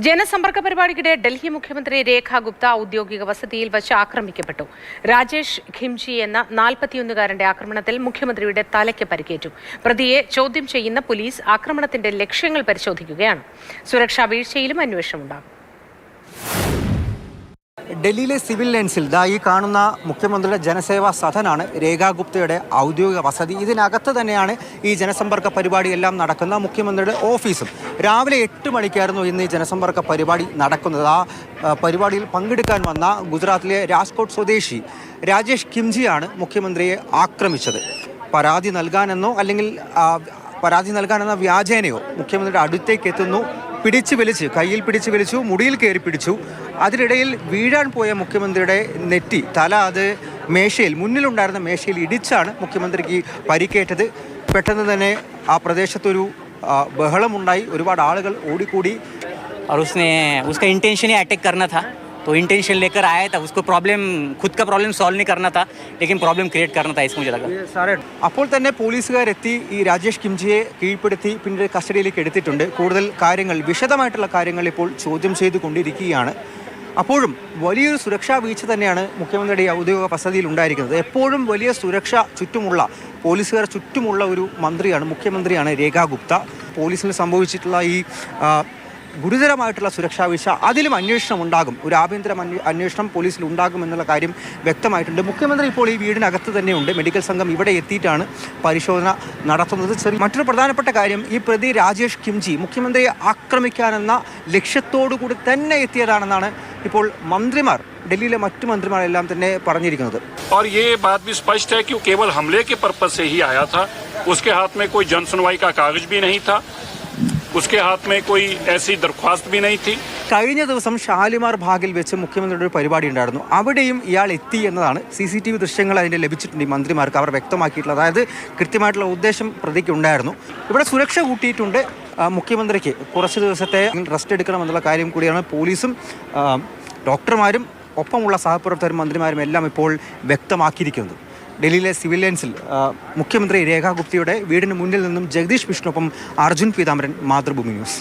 ജനസമ്പർക്ക പരിപാടിക്കിടെ ഡൽഹി മുഖ്യമന്ത്രി രേഖ ഗുപ്ത ഔദ്യോഗിക വസതിയിൽ വച്ച് ആക്രമിക്കപ്പെട്ടു. രാജേഷ് ഖിംജി എന്ന 41-കാരന്റെ ആക്രമണത്തിൽ മുഖ്യമന്ത്രിയുടെ തലയ്ക്ക് പരിക്കേറ്റു. പ്രതിയെ ചോദ്യം ചെയ്യുന്ന പോലീസ് ആക്രമണത്തിന്റെ ലക്ഷ്യങ്ങൾ പരിശോധിക്കുകയാണ്. സുരക്ഷാ വീഴ്ചയിലും അന്വേഷണമുണ്ടാകും. ഡൽഹിയിലെ സിവിൽ ലൈൻസിൽ ഈ കാണുന്ന മുഖ്യമന്ത്രിയുടെ ജനസേവാ സദനാണ് രേഖാ ഗുപ്തയുടെ ഔദ്യോഗിക വസതി. ഇതിനകത്ത് തന്നെയാണ് ഈ ജനസമ്പർക്ക പരിപാടിയെല്ലാം നടക്കുന്ന മുഖ്യമന്ത്രിയുടെ ഓഫീസും. രാവിലെ 8 മണിക്കായിരുന്നു ഇന്ന് ഈ ജനസമ്പർക്ക പരിപാടി നടക്കുന്നത്. ആ പരിപാടിയിൽ പങ്കെടുക്കാൻ വന്ന ഗുജറാത്തിലെ രാജ്കോട്ട് സ്വദേശി രാജേഷ് ഖിംജിയാണ് മുഖ്യമന്ത്രിയെ ആക്രമിച്ചത്. പരാതി നൽകാനെന്നോ അല്ലെങ്കിൽ പരാതി നൽകാനെന്ന വ്യാജേനയോ മുഖ്യമന്ത്രിയുടെ അടുത്തേക്ക് എത്തുന്നു. കയ്യിൽ പിടിച്ച് വലിച്ചു, മുടിയിൽ കയറി പിടിച്ചു. അതിനിടയിൽ വീഴാൻ പോയ മുഖ്യമന്ത്രിയുടെ തല മുന്നിലുണ്ടായിരുന്ന മേശയിൽ ഇടിച്ചാണ് മുഖ്യമന്ത്രിക്ക് പരിക്കേറ്റത്. പെട്ടെന്ന് തന്നെ ആ പ്രദേശത്തൊരു ബഹളമുണ്ടായി. ഒരുപാട് ആളുകൾ ഓടിക്കൂടി. उसका इंटेंशन ही अटैक करना था, तो इंटेंशन लेकर आया था. उसको खुद का प्रॉब्लम सॉल्व नहीं करना था, लेकिन प्रॉब्लम क्रिएट करना था, इसको मुझे लगा. അപ്പോൾ തന്നെ പോലീസുകാരെത്തി ഈ രാജേഷ് ഖിംജിയെ കീഴ്പ്പെടുത്തി പിന്നീട് കസ്റ്റഡിയിലേക്ക് എടുത്തിട്ടുണ്ട്. കൂടുതൽ കാര്യങ്ങൾ, വിശദമായിട്ടുള്ള കാര്യങ്ങൾ ഇപ്പോൾ ചോദ്യം ചെയ്തുകൊണ്ടിരിക്കുകയാണ്. അപ്പോഴും വലിയൊരു സുരക്ഷാ വീഴ്ച തന്നെയാണ് മുഖ്യമന്ത്രിയുടെ ഔദ്യോഗിക വസതിയിൽ ഉണ്ടായിരിക്കുന്നത്. എപ്പോഴും വലിയ സുരക്ഷ പോലീസുകാർ ചുറ്റുമുള്ള ഒരു മുഖ്യമന്ത്രിയാണ് രേഖാ ഗുപ്ത. പോലീസിന് സംഭവിച്ചിട്ടുള്ള ഈ ഗുരുതരമായിട്ടുള്ള സുരക്ഷാ വീഴ്ച, അതിലും അന്വേഷണം ഉണ്ടാകും. ഒരു ആഭ്യന്തര അന്വേഷണം പോലീസിൽ ഉണ്ടാകുമെന്നുള്ള കാര്യം വ്യക്തമായിട്ടുണ്ട്. മുഖ്യമന്ത്രി ഇപ്പോൾ ഈ വീടിനകത്ത് തന്നെയുണ്ട്. മെഡിക്കൽ സംഘം ഇവിടെ എത്തിയിട്ടാണ് പരിശോധന നടത്തുന്നത്. മറ്റൊരു പ്രധാനപ്പെട്ട കാര്യം, ഈ പ്രതി രാജേഷ് ഖിംജി മുഖ്യമന്ത്രിയെ ആക്രമിക്കാനെന്ന ലക്ഷ്യത്തോടു കൂടി തന്നെ എത്തിയതാണെന്നാണ് ഇപ്പോൾ മന്ത്രിമാർ, ഡൽഹിയിലെ മറ്റു മന്ത്രിമാരെല്ലാം തന്നെ പറഞ്ഞിരിക്കുന്നത്. और ये बात भी स्पष्ट है कि वो केवल हमले के पर्पज से ही आया था. उसके हाथ में कोई जन सुनवाई का कागज भी नहीं था. उसके हाथ में कोई ऐसी दरख्वास्त भी नहीं थी. കഴിഞ്ഞ ദിവസം ഷാലിമാർ ഭാഗിൽ വെച്ച് മുഖ്യമന്ത്രിയുടെ ഒരു പരിപാടി ഉണ്ടായിരുന്നു. അവിടെയും ഇയാൾ എത്തി എന്നതാണ് CCTV ദൃശ്യങ്ങൾ അതിൻ്റെ ലഭിച്ചിട്ടുണ്ട് ഈ മന്ത്രിമാർക്ക്. അവർ വ്യക്തമാക്കിയിട്ടുള്ളത്, അതായത് കൃത്യമായിട്ടുള്ള ഉദ്ദേശം പ്രതിക്ക് ഉണ്ടായിരുന്നു. ഇവിടെ സുരക്ഷ കൂട്ടിയിട്ടുണ്ട്. മുഖ്യമന്ത്രിക്ക് കുറച്ച് ദിവസത്തെ റെസ്റ്റ് എടുക്കണമെന്നുള്ള കാര്യം കൂടിയാണ് പോലീസും ഡോക്ടർമാരും ഒപ്പമുള്ള സഹപ്രവർത്തകരും മന്ത്രിമാരും എല്ലാം ഇപ്പോൾ വ്യക്തമാക്കിയിരിക്കുന്നത്. ഡൽഹിയിലെ സിവിൽ ലൈൻസിൽ മുഖ്യമന്ത്രി രേഖാ ഗുപ്തയുടെ വീടിന് മുന്നിൽ നിന്നും ജഗദീഷ് വിഷ്ണുവൊപ്പം അർജുൻ പീതാംബരൻ, മാതൃഭൂമി ന്യൂസ്.